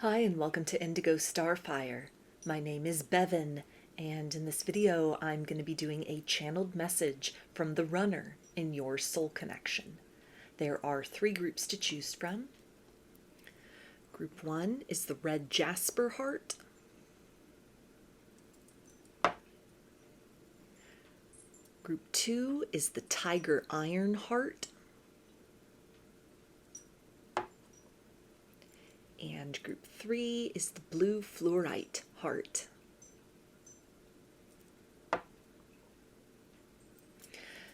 Hi and welcome to Indigo Starfire. My name is Bevin, and in this video I'm going to be doing a channeled message from the runner in your soul connection. There are 3 groups to choose from. Group 1 is the red Jasper heart. Group 2 is the tiger iron heart. And group 3 is the blue fluorite heart.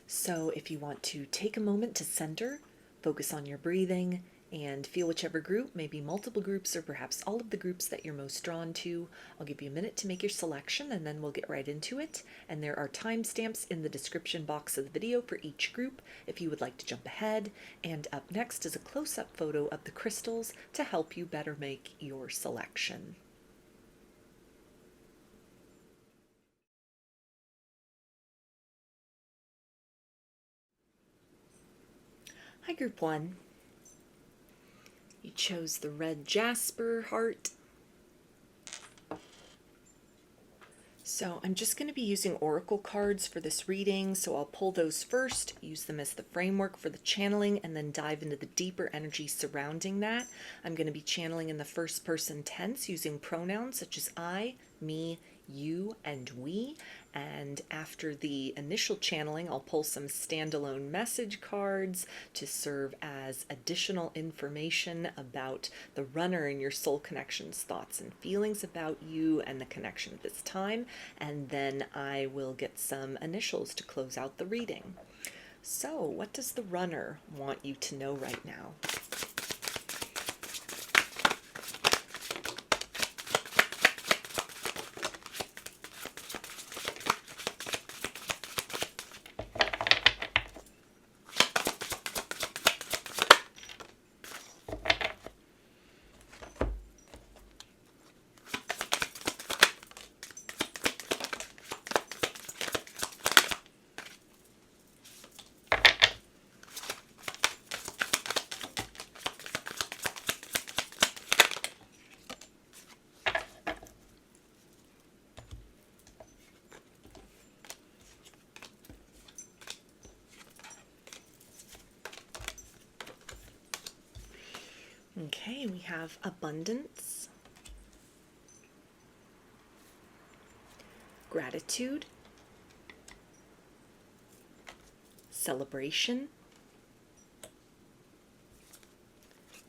So if you want to take a moment to center, focus on your breathing, and feel whichever group, maybe multiple groups or perhaps all of the groups that you're most drawn to, I'll give you a minute to make your selection and then we'll get right into it. And there are timestamps in the description box of the video for each group if you would like to jump ahead. And up next is a close-up photo of the crystals to help you better make your selection. Hi, Group 1. You chose the red Jasper heart. So I'm just going to be using oracle cards for this reading, so I'll pull those first, use them as the framework for the channeling, and then dive into the deeper energy surrounding that. I'm going to be channeling in the first person tense using pronouns such as I, me, you, and we. And after the initial channeling, I'll pull some standalone message cards to serve as additional information about the runner and your soul connections, thoughts and feelings about you and the connection at this time. And then I will get some initials to close out the reading. So, what does the runner want you to know right now? Okay, we have abundance, gratitude, celebration,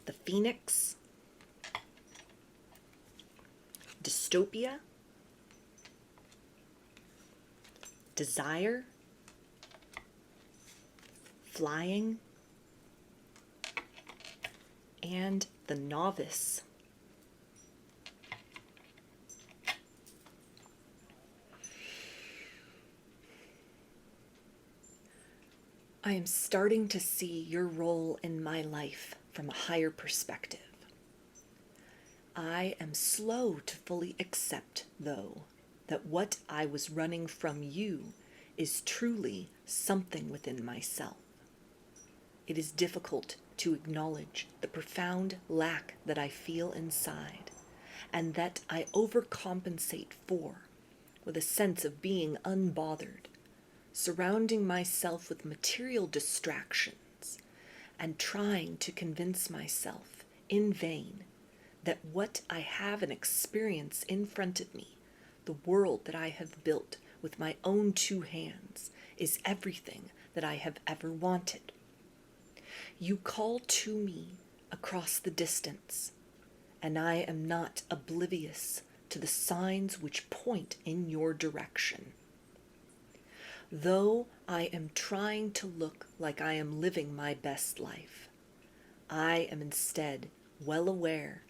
the phoenix, dystopia, desire, flying, and the novice. I am starting to see your role in my life from a higher perspective. I am slow to fully accept, though, that what I was running from you is truly something within myself. It is difficult to acknowledge the profound lack that I feel inside and that I overcompensate for with a sense of being unbothered, surrounding myself with material distractions and trying to convince myself in vain that what I have and experience in front of me, the world that I have built with my own 2 hands, is everything that I have ever wanted. You call to me across the distance, and I am not oblivious to the signs which point in your direction. Though I am trying to look like I am living my best life, I am instead well aware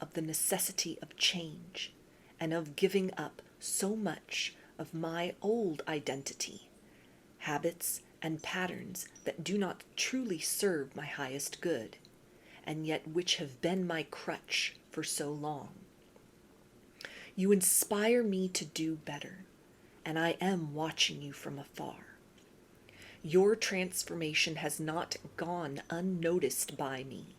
of the necessity of change and of giving up so much of my old identity, habits, and patterns that do not truly serve my highest good, and yet which have been my crutch for so long. You inspire me to do better, and I am watching you from afar. Your transformation has not gone unnoticed by me,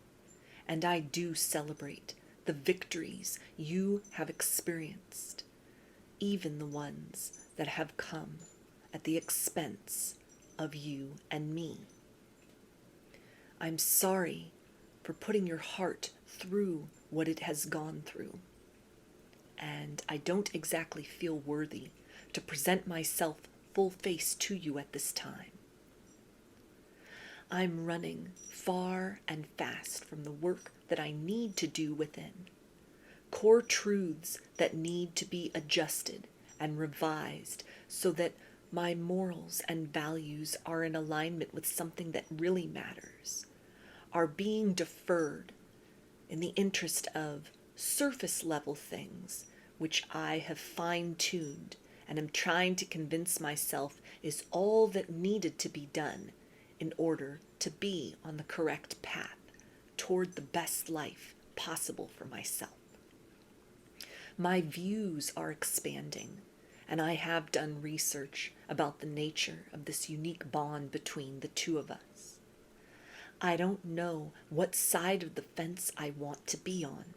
and I do celebrate the victories you have experienced, even the ones that have come at the expense of you and me. I'm sorry for putting your heart through what it has gone through, and I don't exactly feel worthy to present myself full face to you at this time. I'm running far and fast from the work that I need to do within, core truths that need to be adjusted and revised so that my morals and values are in alignment with something that really matters, are being deferred in the interest of surface level things which I have fine-tuned and am trying to convince myself is all that needed to be done in order to be on the correct path toward the best life possible for myself. My views are expanding, and I have done research about the nature of this unique bond between the two of us. I don't know what side of the fence I want to be on.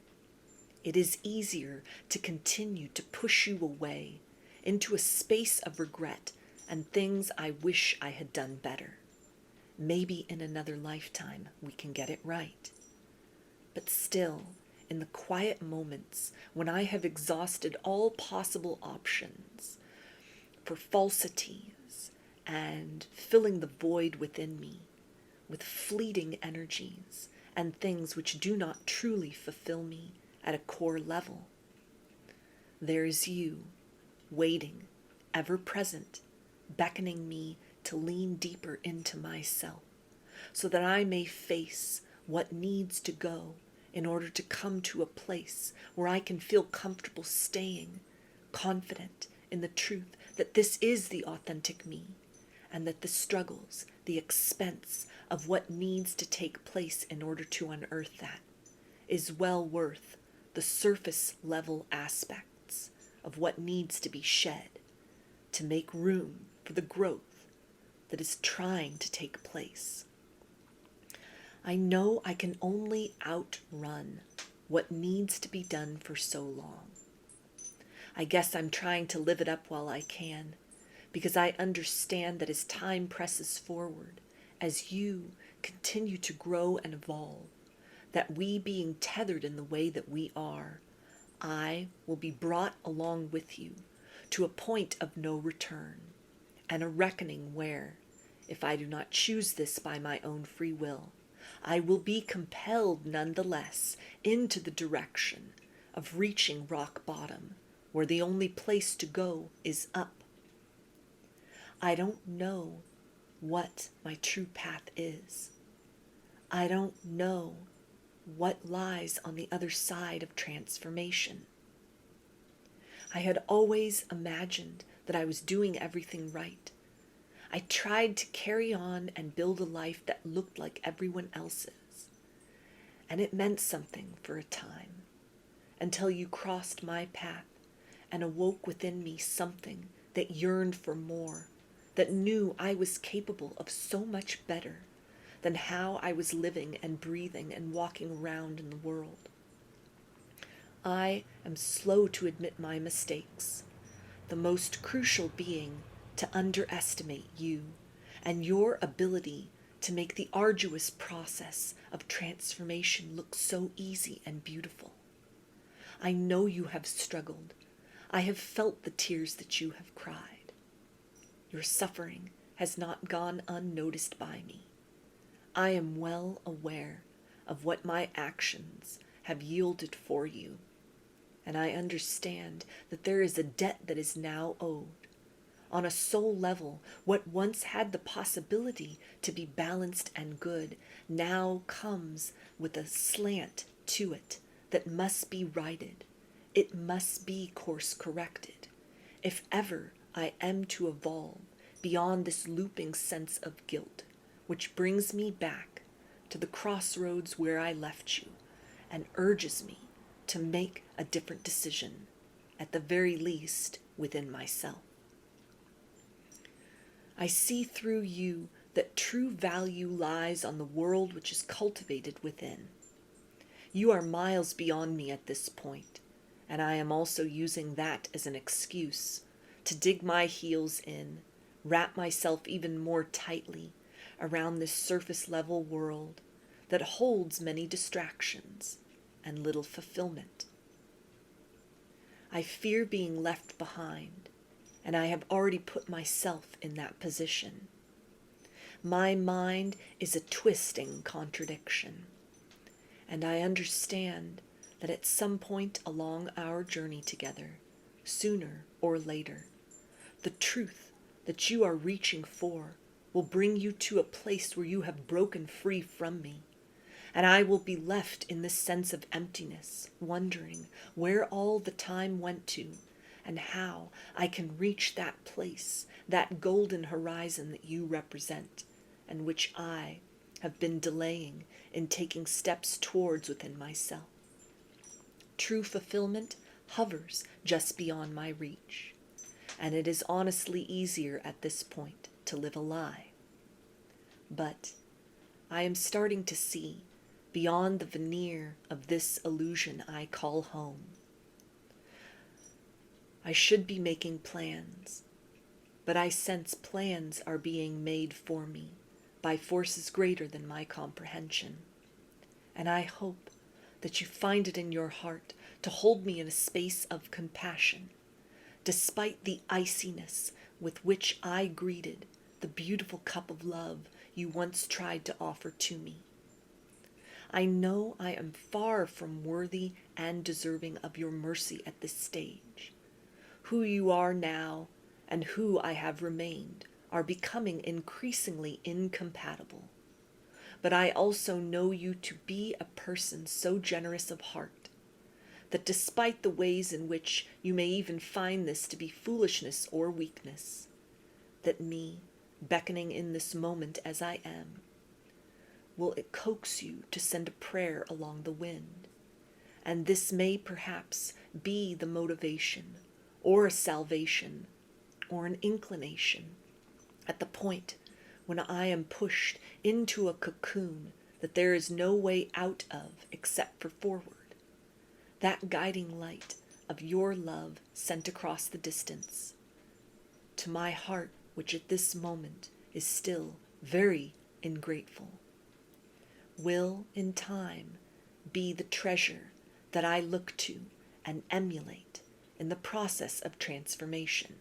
It is easier to continue to push you away into a space of regret and things I wish I had done better. Maybe in another lifetime we can get it right. But still, in the quiet moments when I have exhausted all possible options for falsities and filling the void within me with fleeting energies and things which do not truly fulfill me at a core level, there is you, waiting, ever present, beckoning me to lean deeper into myself so that I may face what needs to go in order to come to a place where I can feel comfortable staying, confident in the truth that this is the authentic me, and that the struggles, the expense of what needs to take place in order to unearth that is well worth the surface level aspects of what needs to be shed to make room for the growth that is trying to take place. I know I can only outrun what needs to be done for so long. I guess I'm trying to live it up while I can, because I understand that as time presses forward, as you continue to grow and evolve, that we being tethered in the way that we are, I will be brought along with you to a point of no return, and a reckoning where, if I do not choose this by my own free will, I will be compelled nonetheless into the direction of reaching rock bottom, where the only place to go is up. I don't know what my true path is. I don't know what lies on the other side of transformation. I had always imagined that I was doing everything right. I tried to carry on and build a life that looked like everyone else's. And it meant something for a time, until you crossed my path and awoke within me something that yearned for more, that knew I was capable of so much better than how I was living and breathing and walking around in the world. I am slow to admit my mistakes, the most crucial being to underestimate you and your ability to make the arduous process of transformation look so easy and beautiful. I know you have struggled. I have felt the tears that you have cried. Your suffering has not gone unnoticed by me. I am well aware of what my actions have yielded for you, and I understand that there is a debt that is now owed. On a soul level, what once had the possibility to be balanced and good now comes with a slant to it that must be righted. It must be course corrected, if ever I am to evolve beyond this looping sense of guilt, which brings me back to the crossroads where I left you and urges me to make a different decision, at the very least within myself. I see through you that true value lies on the world which is cultivated within. You are miles beyond me at this point, and I am also using that as an excuse to dig my heels in, wrap myself even more tightly around this surface level world that holds many distractions and little fulfillment. I fear being left behind, and I have already put myself in that position. My mind is a twisting contradiction, and I understand that at some point along our journey together, sooner or later, the truth that you are reaching for will bring you to a place where you have broken free from me, and I will be left in this sense of emptiness, wondering where all the time went to and how I can reach that place, that golden horizon that you represent, and which I have been delaying in taking steps towards within myself. True fulfillment hovers just beyond my reach, and it is honestly easier at this point to live a lie. But I am starting to see beyond the veneer of this illusion I call home. I should be making plans, but I sense plans are being made for me by forces greater than my comprehension. And I hope that you find it in your heart to hold me in a space of compassion, despite the iciness with which I greeted the beautiful cup of love you once tried to offer to me. I know I am far from worthy and deserving of your mercy at this stage. Who you are now and who I have remained are becoming increasingly incompatible. But I also know you to be a person so generous of heart that despite the ways in which you may even find this to be foolishness or weakness, that me, beckoning in this moment as I am, will it coax you to send a prayer along the wind. And this may perhaps be the motivation, or a salvation, or an inclination, at the point when I am pushed into a cocoon that there is no way out of except for forward. That guiding light of your love sent across the distance to my heart, which at this moment is still very ingrateful, will in time be the treasure that I look to and emulate in the process of transformation,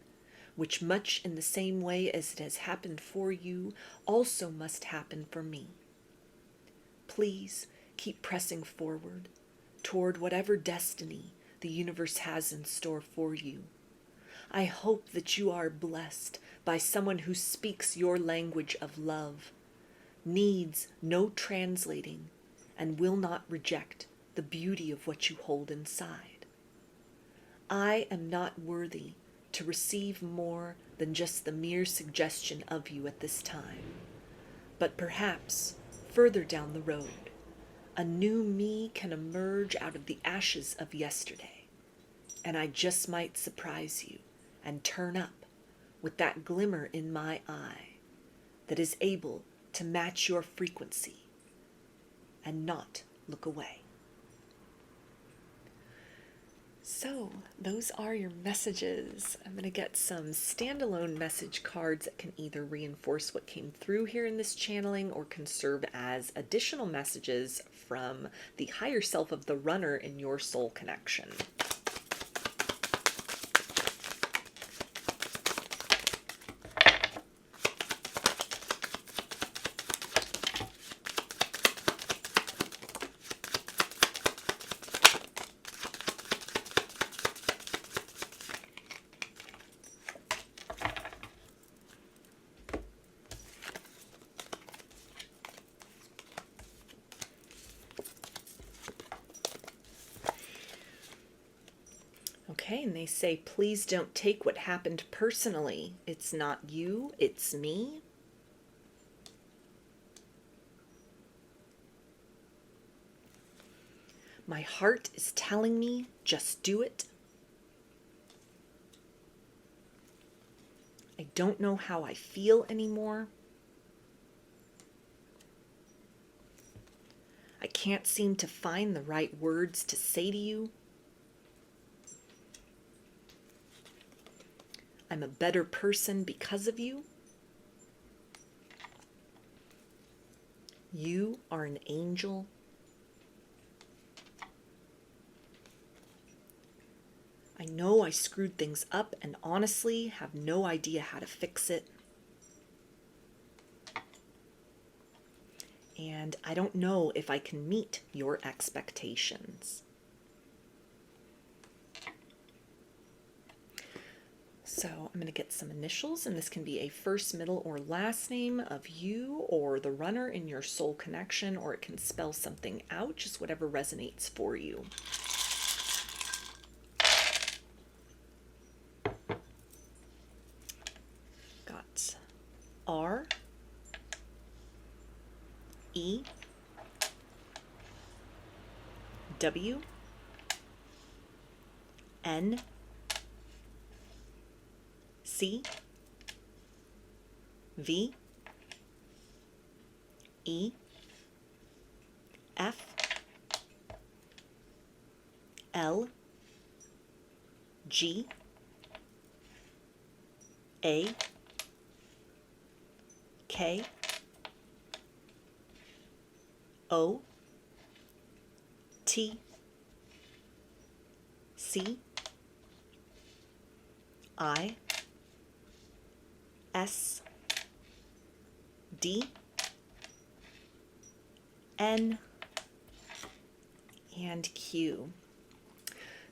which much in the same way as it has happened for you also must happen for me. Please keep pressing forward toward whatever destiny the universe has in store for you. I hope that you are blessed by someone who speaks your language of love, needs no translating, and will not reject the beauty of what you hold inside. I am not worthy to receive more than just the mere suggestion of you at this time, but perhaps further down the road, a new me can emerge out of the ashes of yesterday, and I just might surprise you and turn up with that glimmer in my eye that is able to match your frequency and not look away. So those are your messages. I'm going to get some standalone message cards that can either reinforce what came through here in this channeling or can serve as additional messages from the higher self of the runner in your soul connection. Okay, and they say, please don't take what happened personally. It's not you, it's me. My heart is telling me, just do it. I don't know how I feel anymore. I can't seem to find the right words to say to you. I'm a better person because of you. You are an angel. I know I screwed things up and honestly have no idea how to fix it. And I don't know if I can meet your expectations. So I'm going to get some initials, and this can be a first, middle, or last name of you or the runner in your soul connection, or it can spell something out, just whatever resonates for you. Got R, E, W, N, C, V, E, F, L, G, A, K, O, T, C, I, S, D, N, and Q.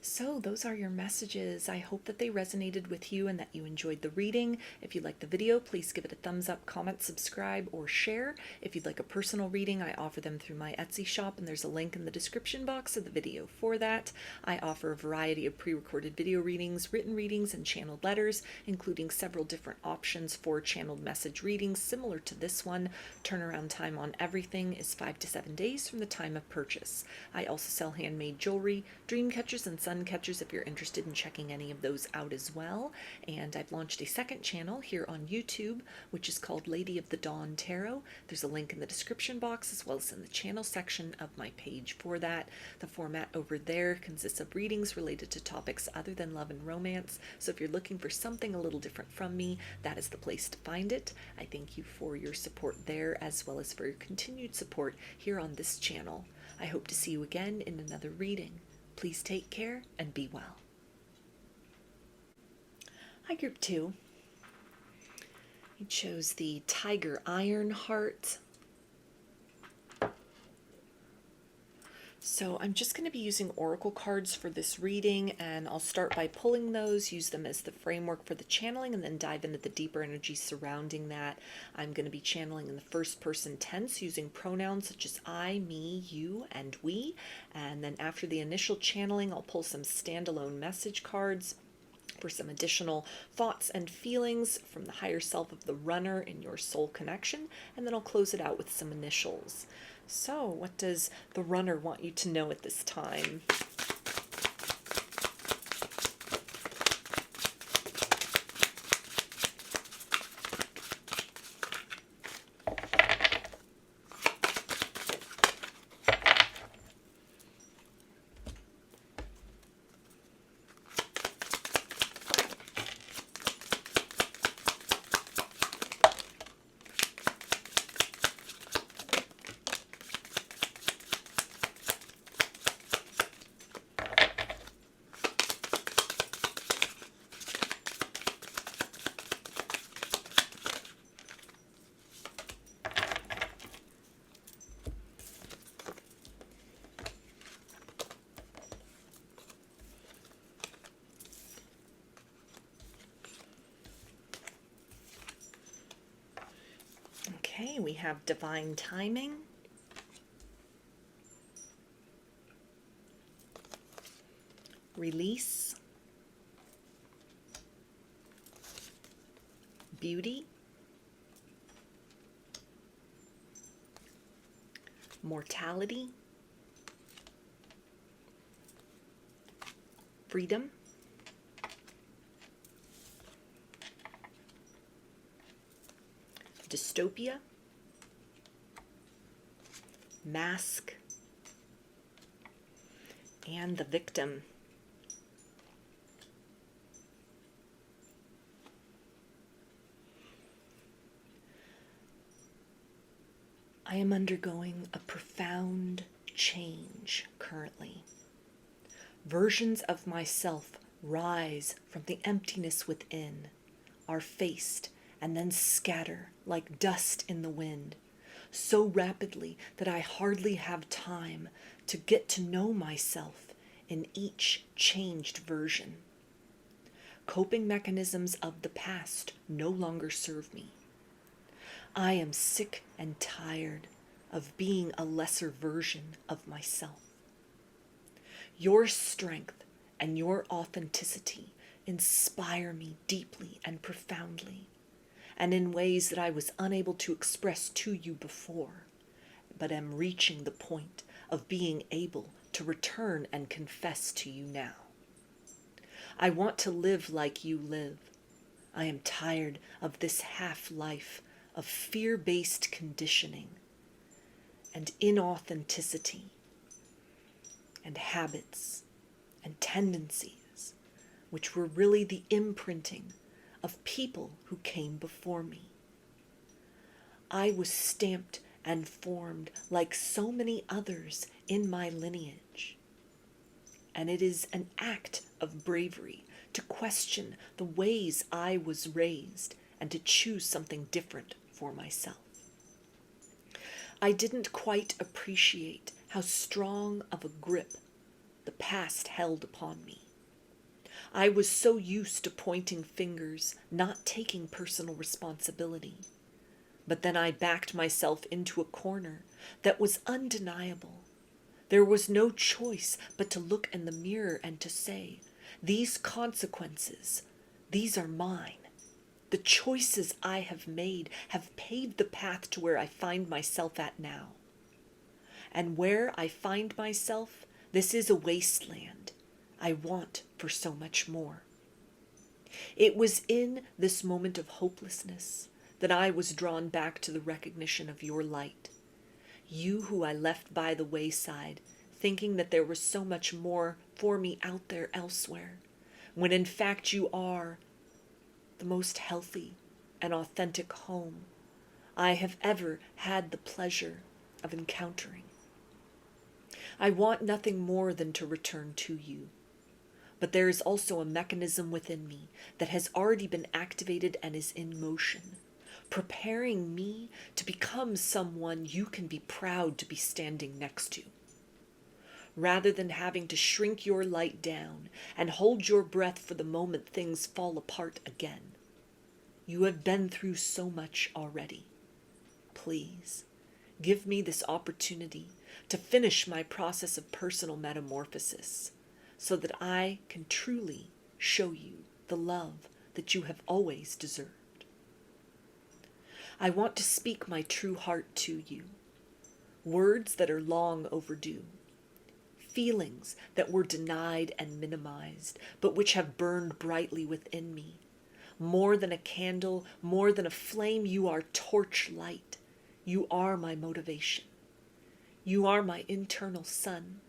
So those are your messages. I hope that they resonated with you and that you enjoyed the reading. If you liked the video, please give it a thumbs up, comment, subscribe, or share. If you'd like a personal reading, I offer them through my Etsy shop, and there's a link in the description box of the video for that. I offer a variety of pre-recorded video readings, written readings, and channeled letters, including several different options for channeled message readings similar to this one. Turnaround time on everything is 5 to 7 days from the time of purchase. I also sell handmade jewelry, dream catchers, and sun catchers if you're interested in checking any of those out as well. And I've launched a second channel here on YouTube, which is called Lady of the Dawn Tarot. There's a link in the description box as well as in the channel section of my page for that. The format over there consists of readings related to topics other than love and romance. So if you're looking for something a little different from me, that is the place to find it. I thank you for your support there as well as for your continued support here on this channel. I hope to see you again in another reading. Please take care and be well. Hi, Group 2. You chose the Tiger Iron Heart. So I'm just going to be using oracle cards for this reading, and I'll start by pulling those, use them as the framework for the channeling, and then dive into the deeper energy surrounding that. I'm going to be channeling in the first person tense using pronouns such as I, me, you, and we. And then after the initial channeling, I'll pull some standalone message cards for some additional thoughts and feelings from the higher self of the runner in your soul connection, and then I'll close it out with some initials. So, what does the runner want you to know at this time? Okay, we have divine timing, release, beauty, mortality, freedom, dystopia, mask, and the victim. I am undergoing a profound change currently. Versions of myself rise from the emptiness within, are faced, and then scatter like dust in the wind, so rapidly that I hardly have time to get to know myself in each changed version. Coping mechanisms of the past no longer serve me. I am sick and tired of being a lesser version of myself. Your strength and your authenticity inspire me deeply and profoundly, and in ways that I was unable to express to you before, but am reaching the point of being able to return and confess to you now. I want to live like you live. I am tired of this half-life of fear-based conditioning and inauthenticity and habits and tendencies, which were really the imprinting of people who came before me. I was stamped and formed like so many others in my lineage, and it is an act of bravery to question the ways I was raised and to choose something different for myself. I didn't quite appreciate how strong of a grip the past held upon me. I was so used to pointing fingers, not taking personal responsibility. But then I backed myself into a corner that was undeniable. There was no choice but to look in the mirror and to say, these consequences, these are mine. The choices I have made have paved the path to where I find myself at now. And where I find myself, this is a wasteland. I want for so much more. It was in this moment of hopelessness that I was drawn back to the recognition of your light. You who I left by the wayside, thinking that there was so much more for me out there elsewhere, when in fact you are the most healthy and authentic home I have ever had the pleasure of encountering. I want nothing more than to return to you. But there is also a mechanism within me that has already been activated and is in motion, preparing me to become someone you can be proud to be standing next to. Rather than having to shrink your light down and hold your breath for the moment things fall apart again. You have been through so much already. Please, give me this opportunity to finish my process of personal metamorphosis, so that I can truly show you the love that you have always deserved. I want to speak my true heart to you, words that are long overdue, feelings that were denied and minimized, but which have burned brightly within me. More than a candle, more than a flame, you are torch light. You are my motivation. You are my internal sun.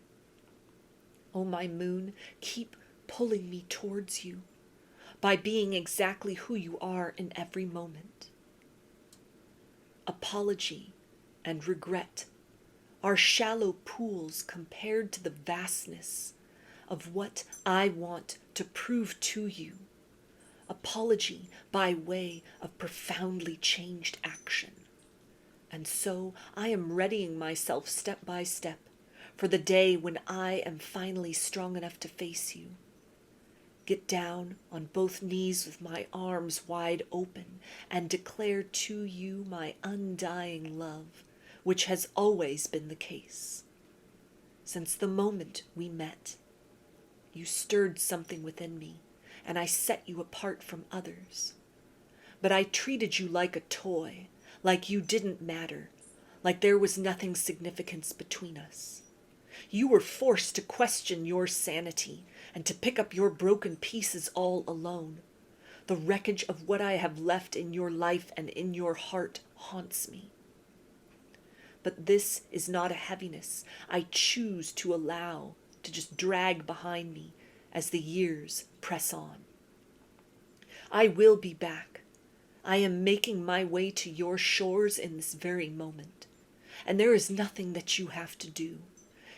Oh, my moon, keep pulling me towards you by being exactly who you are in every moment. Apology and regret are shallow pools compared to the vastness of what I want to prove to you. Apology by way of profoundly changed action. And so I am readying myself step by step for the day when I am finally strong enough to face you. Get down on both knees with my arms wide open and declare to you my undying love, which has always been the case. Since the moment we met, you stirred something within me, and I set you apart from others. But I treated you like a toy, like you didn't matter, like there was nothing significant between us. You were forced to question your sanity and to pick up your broken pieces all alone. The wreckage of what I have left in your life and in your heart haunts me. But this is not a heaviness I choose to allow to just drag behind me as the years press on. I will be back. I am making my way to your shores in this very moment. And there is nothing that you have to do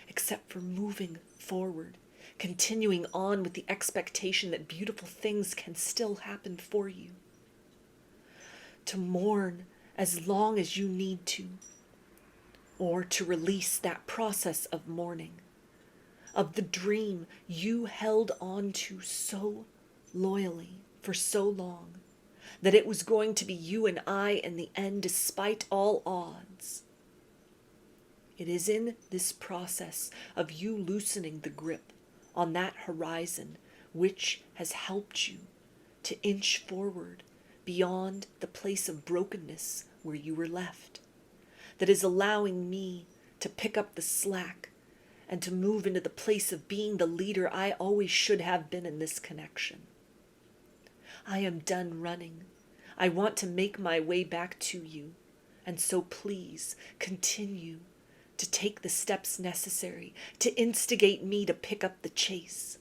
except for moving forward, continuing on with the expectation that beautiful things can still happen for you. To mourn as long as you need to, or to release that process of mourning, of the dream you held on to so loyally for so long, that it was going to be you and I in the end despite all odds. It is in this process of you loosening the grip on that horizon which has helped you to inch forward beyond the place of brokenness where you were left, that is allowing me to pick up the slack and to move into the place of being the leader I always should have been in this connection. I am done running. I want to make my way back to you, and so please continue to take the steps necessary to instigate me to pick up the chase.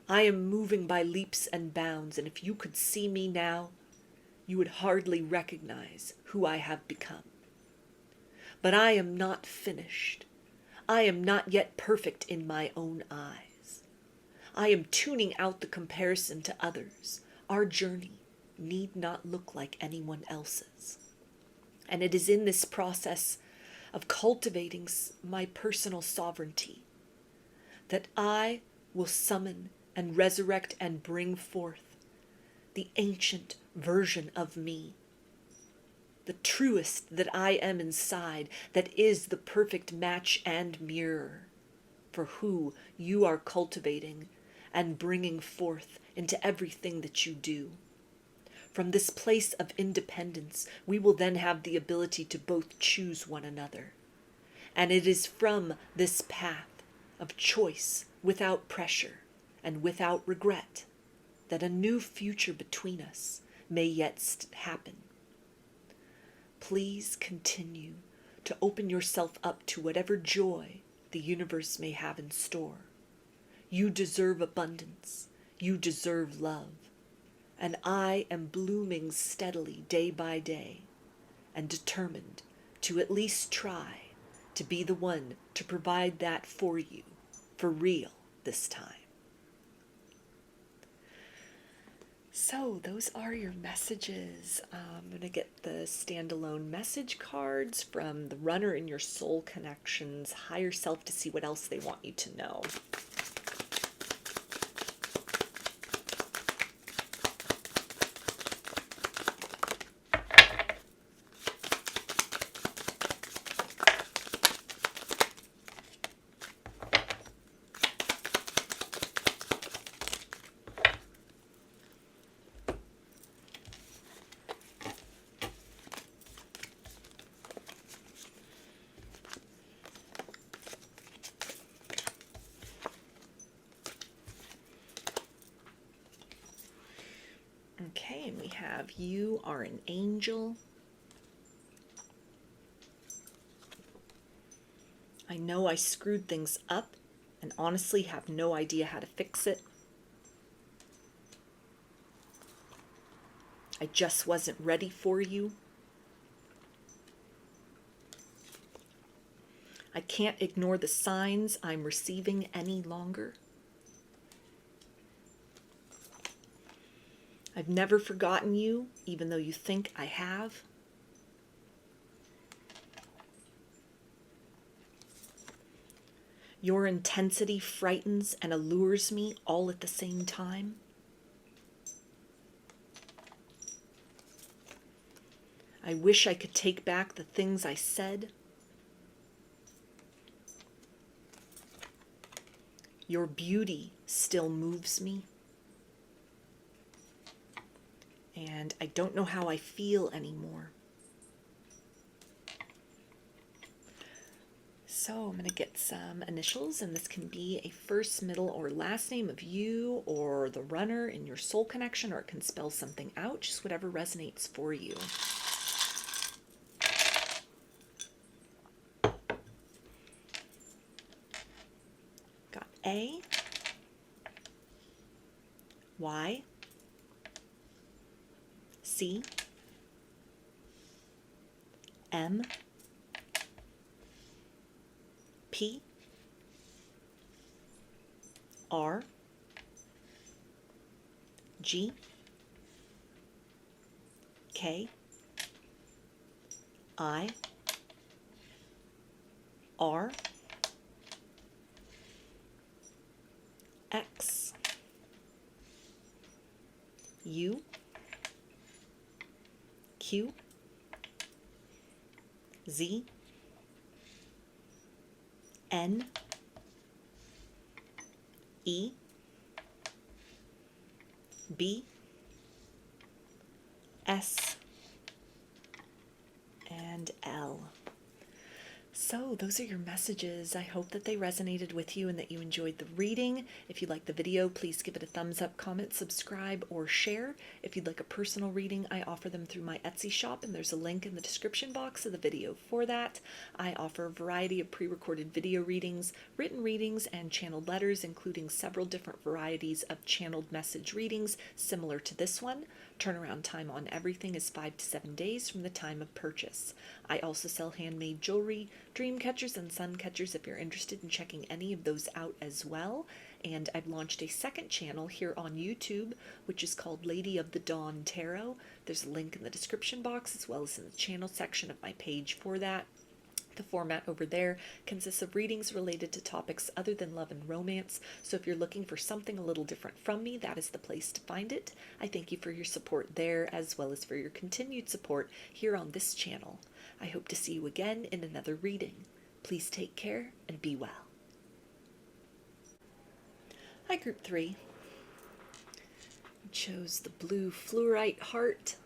I am moving by leaps and bounds, and if you could see me now, you would hardly recognize who I have become. But I am not finished. I am not yet perfect in my own eyes. I am tuning out the comparison to others. Our journey need not look like anyone else's. And it is in this process of cultivating my personal sovereignty that I will summon and resurrect and bring forth the ancient version of me, the truest that I am inside, that is the perfect match and mirror for who you are cultivating and bringing forth into everything that you do. From this place of independence, we will then have the ability to both choose one another. And it is from this path of choice without pressure and without regret that a new future between us may yet happen. Please continue to open yourself up to whatever joy the universe may have in store. You deserve abundance. You deserve love. And I am blooming steadily day by day and determined to at least try to be the one to provide that for you, for real this time. So those are your messages. I'm going to get the standalone message cards from the runner in your soul connections, higher self, to see what else they want you to know. Okay, and we have you are an angel. I know I screwed things up and honestly have no idea how to fix it. I just wasn't ready for you. I can't ignore the signs I'm receiving any longer. I've never forgotten you, even though you think I have. Your intensity frightens and allures me all at the same time. I wish I could take back the things I said. Your beauty still moves me. And I don't know how I feel anymore. So I'm going to get some initials, and this can be a first, middle, or last name of you or the runner in your soul connection, or it can spell something out, just whatever resonates for you. A, Y, C, M, P, R, G, K, I, R, X, U, Q, Z, N, E, B, S, and L. So those are your messages. I hope that they resonated with you and that you enjoyed the reading. If you like the video, please give it a thumbs up, comment, subscribe, or share. If you'd like a personal reading, I offer them through my Etsy shop, and there's a link in the description box of the video for that. I offer a variety of pre-recorded video readings, written readings, and channeled letters, including several different varieties of channeled message readings similar to this one. Turnaround time on everything is 5 to 7 days from the time of purchase. I also sell handmade jewelry, dream catchers, and sun catchers if you're interested in checking any of those out as well. And I've launched a second channel here on YouTube, which is called Lady of the Dawn Tarot. There's a link in the description box as well as in the channel section of my page for that. The format over there consists of readings related to topics other than love and romance, so if you're looking for something a little different from me, that is the place to find it. I thank you for your support there, as well as for your continued support here on this channel. I hope to see you again in another reading. Please take care and be well. Hi, Group 3. I chose the blue Fluorite heart.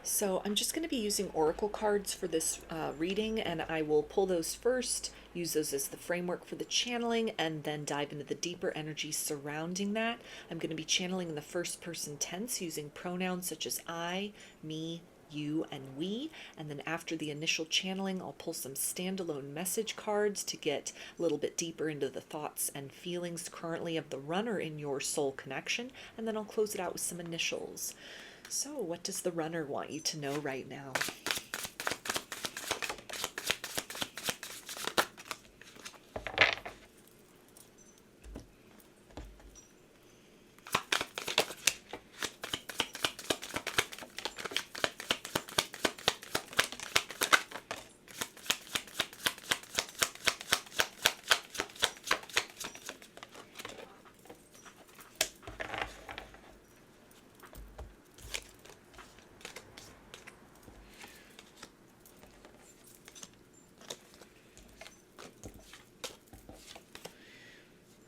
So I'm just going to be using oracle cards for this reading, and I will pull those first, use those as the framework for the channeling, and then dive into the deeper energy surrounding that. I'm going to be channeling in the first person tense using pronouns such as I, me, you, and we, and then after the initial channeling, I'll pull some standalone message cards to get a little bit deeper into the thoughts and feelings currently of the runner in your soul connection, and then I'll close it out with some initials. So, what does the runner want you to know right now?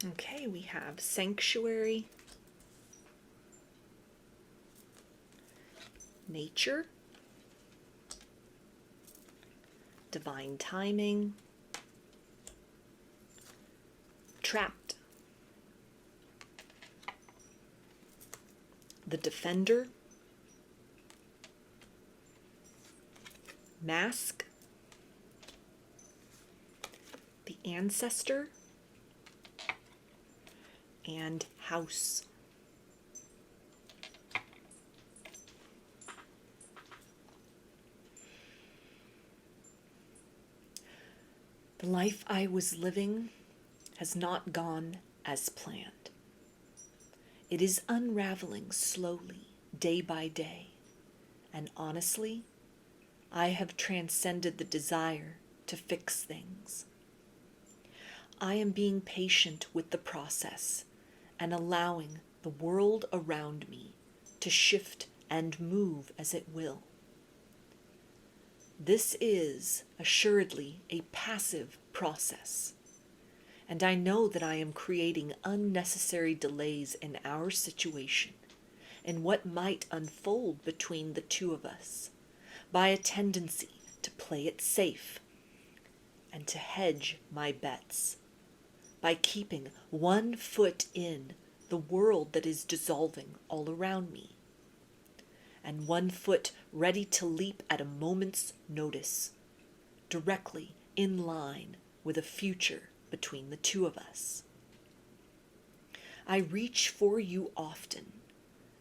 Okay, we have sanctuary, nature, divine timing, trapped, the defender, mask, the ancestor, and house. The life I was living has not gone as planned. It is unraveling slowly, day by day, and honestly, I have transcended the desire to fix things. I am being patient with the process and allowing the world around me to shift and move as it will. This is assuredly a passive process, and I know that I am creating unnecessary delays in our situation and what might unfold between the two of us by a tendency to play it safe and to hedge my bets, by keeping one foot in the world that is dissolving all around me, and one foot ready to leap at a moment's notice, directly in line with a future between the two of us. I reach for you often,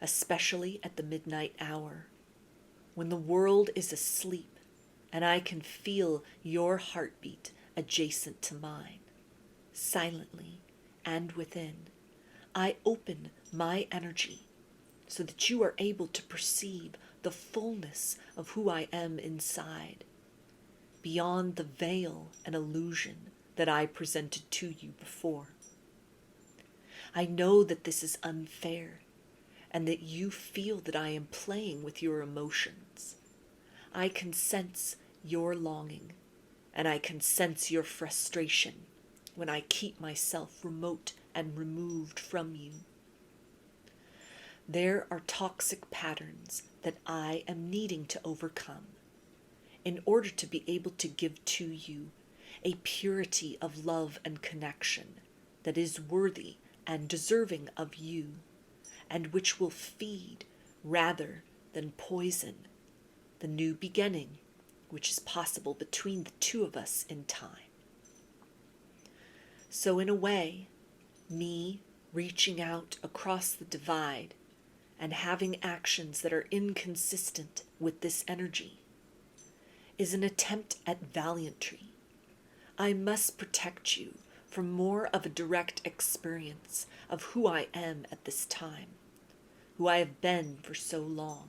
especially at the midnight hour, when the world is asleep and I can feel your heartbeat adjacent to mine. Silently and within, I open my energy so that you are able to perceive the fullness of who I am inside, beyond the veil and illusion that I presented to you before. I know that this is unfair, and that you feel that I am playing with your emotions. I can sense your longing, and I can sense your frustration when I keep myself remote and removed from you. There are toxic patterns that I am needing to overcome in order to be able to give to you a purity of love and connection that is worthy and deserving of you, and which will feed rather than poison the new beginning which is possible between the two of us in time. So in a way, me reaching out across the divide and having actions that are inconsistent with this energy is an attempt at valiantry. I must protect you from more of a direct experience of who I am at this time, who I have been for so long,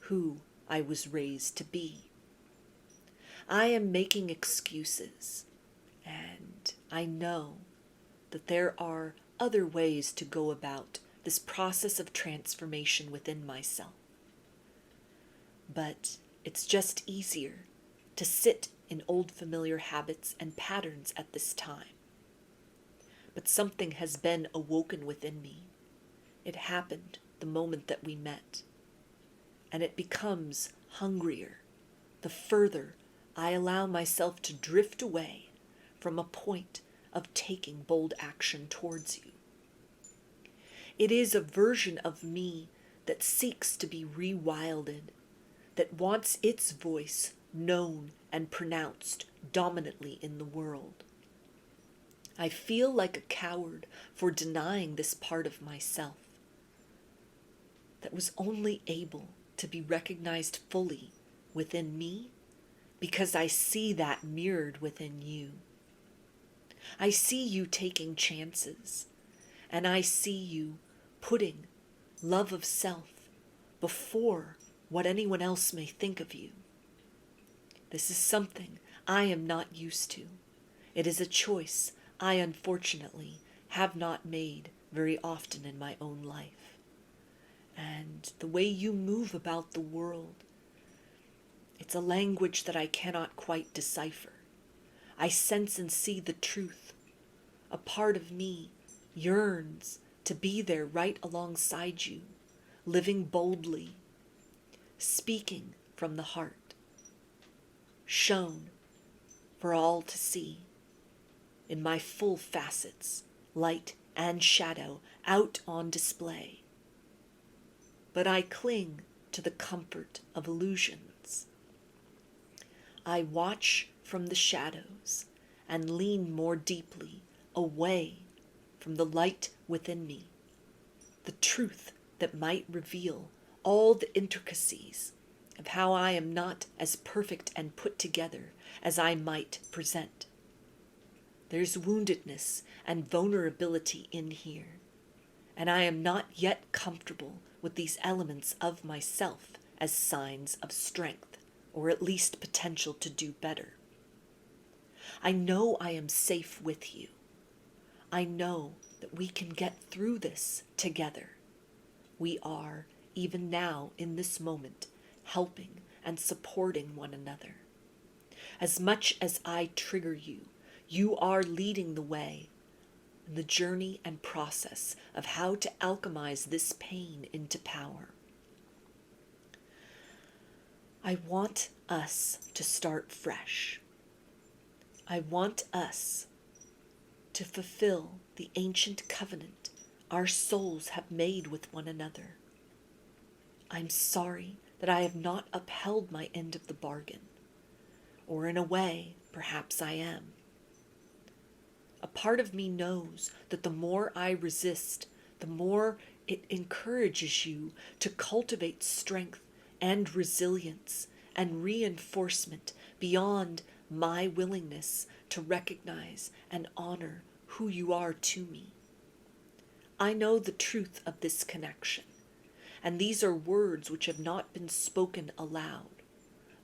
who I was raised to be. I am making excuses, and I know that there are other ways to go about this process of transformation within myself. But it's just easier to sit in old familiar habits and patterns at this time. But something has been awoken within me. It happened the moment that we met, and it becomes hungrier the further I allow myself to drift away from a point of taking bold action towards you. It is a version of me that seeks to be rewilded, that wants its voice known and pronounced dominantly in the world. I feel like a coward for denying this part of myself that was only able to be recognized fully within me because I see that mirrored within you. I see you taking chances, and I see you putting love of self before what anyone else may think of you. This is something I am not used to. It is a choice I unfortunately have not made very often in my own life. And the way you move about the world, it's a language that I cannot quite decipher. I sense and see the truth. A part of me yearns to be there right alongside you, living boldly, speaking from the heart, shown for all to see, in my full facets, light and shadow, out on display. But I cling to the comfort of illusions. I watch from the shadows and lean more deeply away from the light within me, the truth that might reveal all the intricacies of how I am not as perfect and put together as I might present. There's woundedness and vulnerability in here, and I am not yet comfortable with these elements of myself as signs of strength, or at least potential to do better. I know I am safe with you. I know that we can get through this together. We are, even now in this moment, helping and supporting one another. As much as I trigger you, you are leading the way in the journey and process of how to alchemize this pain into power. I want us to start fresh. I want us to fulfill the ancient covenant our souls have made with one another. I'm sorry that I have not upheld my end of the bargain, or in a way, perhaps I am. A part of me knows that the more I resist, the more it encourages you to cultivate strength and resilience and reinforcement beyond my willingness to recognize and honor who you are to me. I know the truth of this connection, and these are words which have not been spoken aloud,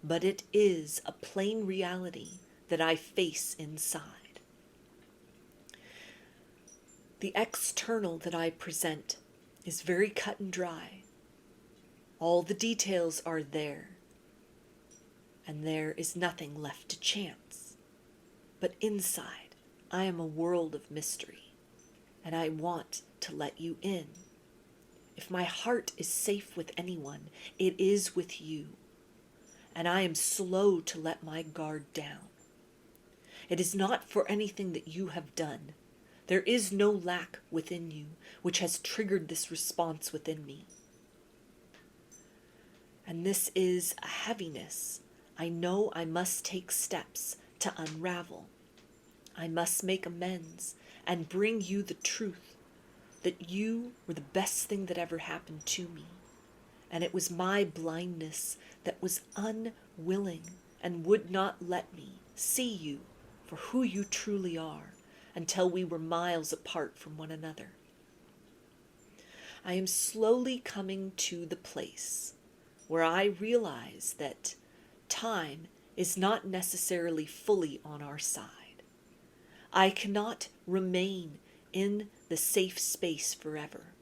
but it is a plain reality that I face inside. The external that I present is very cut and dry. All the details are there, and there is nothing left to chance. But inside, I am a world of mystery, and I want to let you in. If my heart is safe with anyone, it is with you, and I am slow to let my guard down. It is not for anything that you have done. There is no lack within you which has triggered this response within me. And this is a heaviness I know I must take steps to unravel. I must make amends and bring you the truth that you were the best thing that ever happened to me. And it was my blindness that was unwilling and would not let me see you for who you truly are until we were miles apart from one another. I am slowly coming to the place where I realize that time is not necessarily fully on our side. I cannot remain in the safe space forever.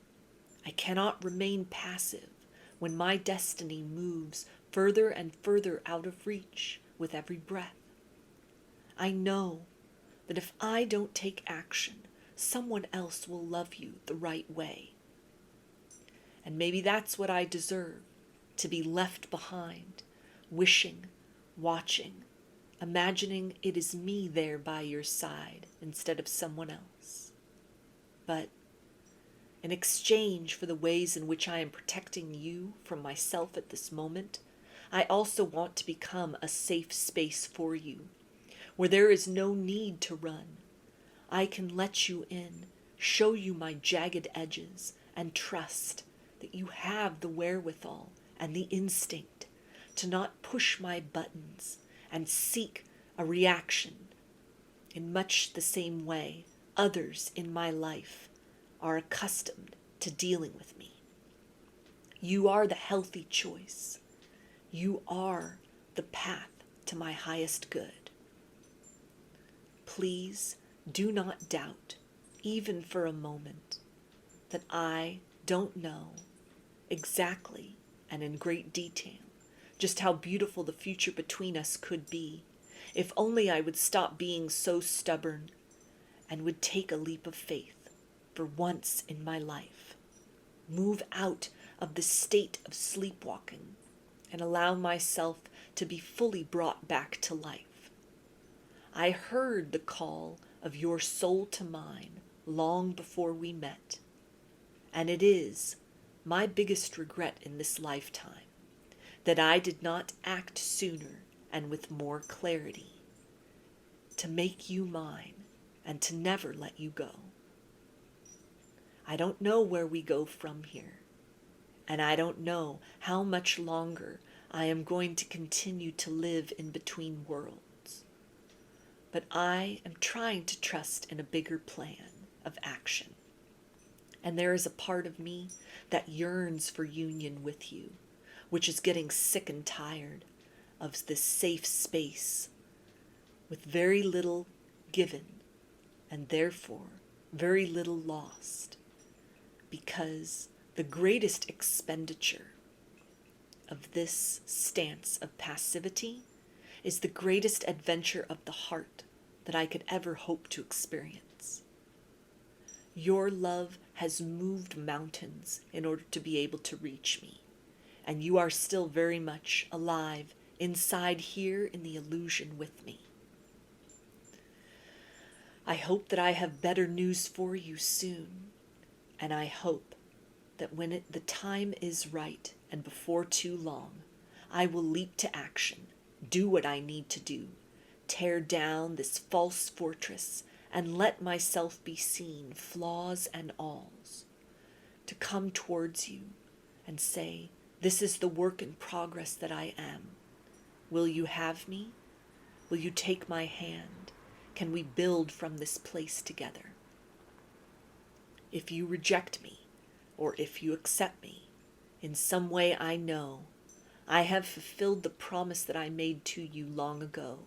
I cannot remain passive when my destiny moves further and further out of reach with every breath. I know that if I don't take action, someone else will love you the right way. And maybe that's what I deserve, to be left behind, wishing, watching, imagining it is me there by your side instead of someone else. But in exchange for the ways in which I am protecting you from myself at this moment, I also want to become a safe space for you, where there is no need to run. I can let you in, show you my jagged edges, and trust that you have the wherewithal and the instinct to not push my buttons and seek a reaction in much the same way others in my life are accustomed to dealing with me. You are the healthy choice. You are the path to my highest good. Please do not doubt, even for a moment, that I don't know exactly and in great detail just how beautiful the future between us could be, if only I would stop being so stubborn and would take a leap of faith for once in my life. Move out of the state of sleepwalking and allow myself to be fully brought back to life. I heard the call of your soul to mine long before we met, and it is my biggest regret in this lifetime that I did not act sooner and with more clarity to make you mine and to never let you go. I don't know where we go from here, and I don't know how much longer I am going to continue to live in between worlds. But I am trying to trust in a bigger plan of action. And there is a part of me that yearns for union with you, which is getting sick and tired of this safe space with very little given and therefore very little lost, because the greatest expenditure of this stance of passivity is the greatest adventure of the heart that I could ever hope to experience. Your love has moved mountains in order to be able to reach me, and you are still very much alive inside here in the illusion with me. I hope that I have better news for you soon, and I hope that when the time is right and before too long, I will leap to action, do what I need to do, tear down this false fortress and let myself be seen, flaws and alls, to come towards you and say, this is the work in progress that I am. Will you have me? Will you take my hand? Can we build from this place together? If you reject me, or if you accept me, in some way I know I have fulfilled the promise that I made to you long ago,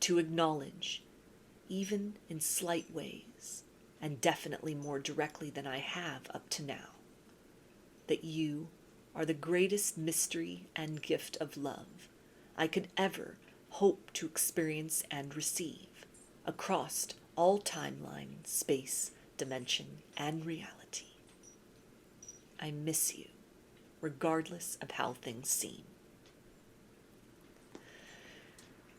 to acknowledge, even in slight ways, and definitely more directly than I have up to now, that you are the greatest mystery and gift of love I could ever hope to experience and receive across all timeline, space, dimension, and reality. I miss you, regardless of how things seem.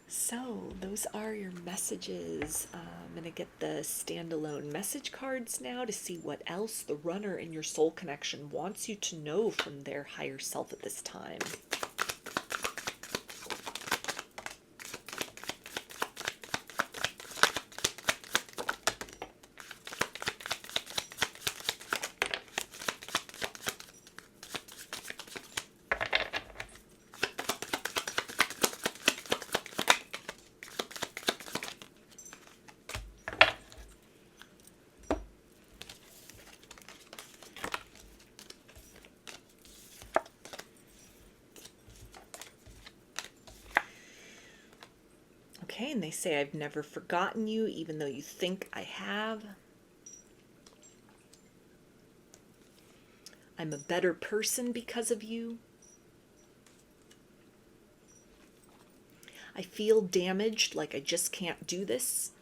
So those are your messages. I'm going to get the standalone message cards now to see what else the runner in your soul connection wants you to know from their higher self at this time. Okay, and they say, I've never forgotten you, even though you think I have. I'm a better person because of you. I feel damaged, like I just can't do this.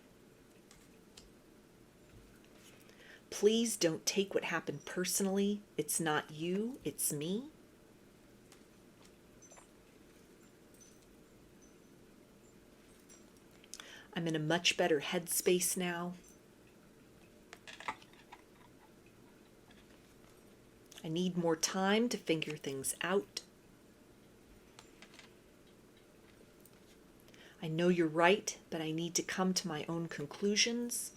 Please don't take what happened personally. It's not you, it's me. I'm in a much better headspace now. I need more time to figure things out. I know you're right, but I need to come to my own conclusions.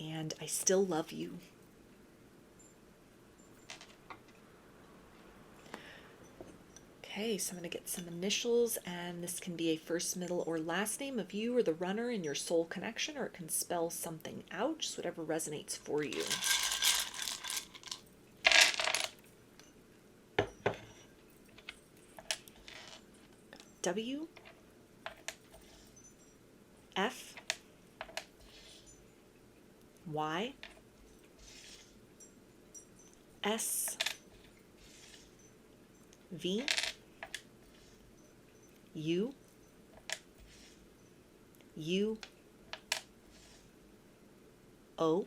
And I still love you. Okay, so I'm going to get some initials, and this can be a first, middle, or last name of you or the runner in your soul connection, or it can spell something out, just whatever resonates for you. W, F, Y, S, V, U, U, O,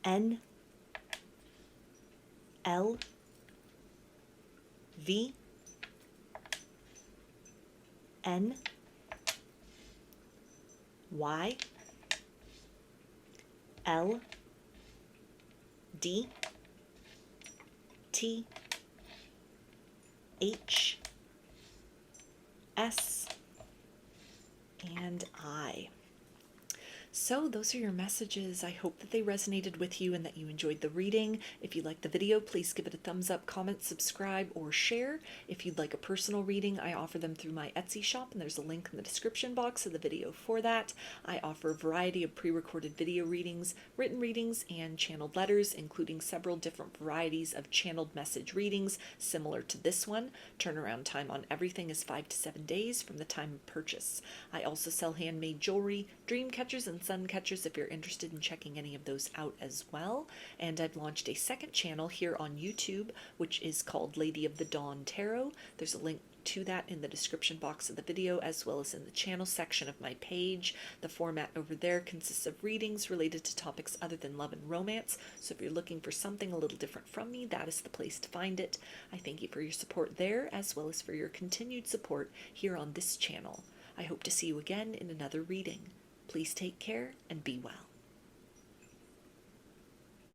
N, L, V, N, Y, L, D, T, H, S, and I. So those are your messages. I hope that they resonated with you and that you enjoyed the reading. If you liked the video, please give it a thumbs up, comment, subscribe, or share. If you'd like a personal reading, I offer them through my Etsy shop, and there's a link in the description box of the video for that. I offer a variety of pre-recorded video readings, written readings, and channeled letters, including several different varieties of channeled message readings similar to this one. Turnaround time on everything is 5 to 7 days from the time of purchase. I also sell handmade jewelry, dream catchers, and sun catchers if you're interested in checking any of those out as well. And I've launched a second channel here on YouTube, which is called Lady of the Dawn Tarot. There's a link to that in the description box of the video, as well as in the channel section of my page. The format over there consists of readings related to topics other than love and romance, so if you're looking for something a little different from me, that is the place to find it. I thank you for your support there, as well as for your continued support here on this channel. I hope to see you again in another reading. Please take care and be well.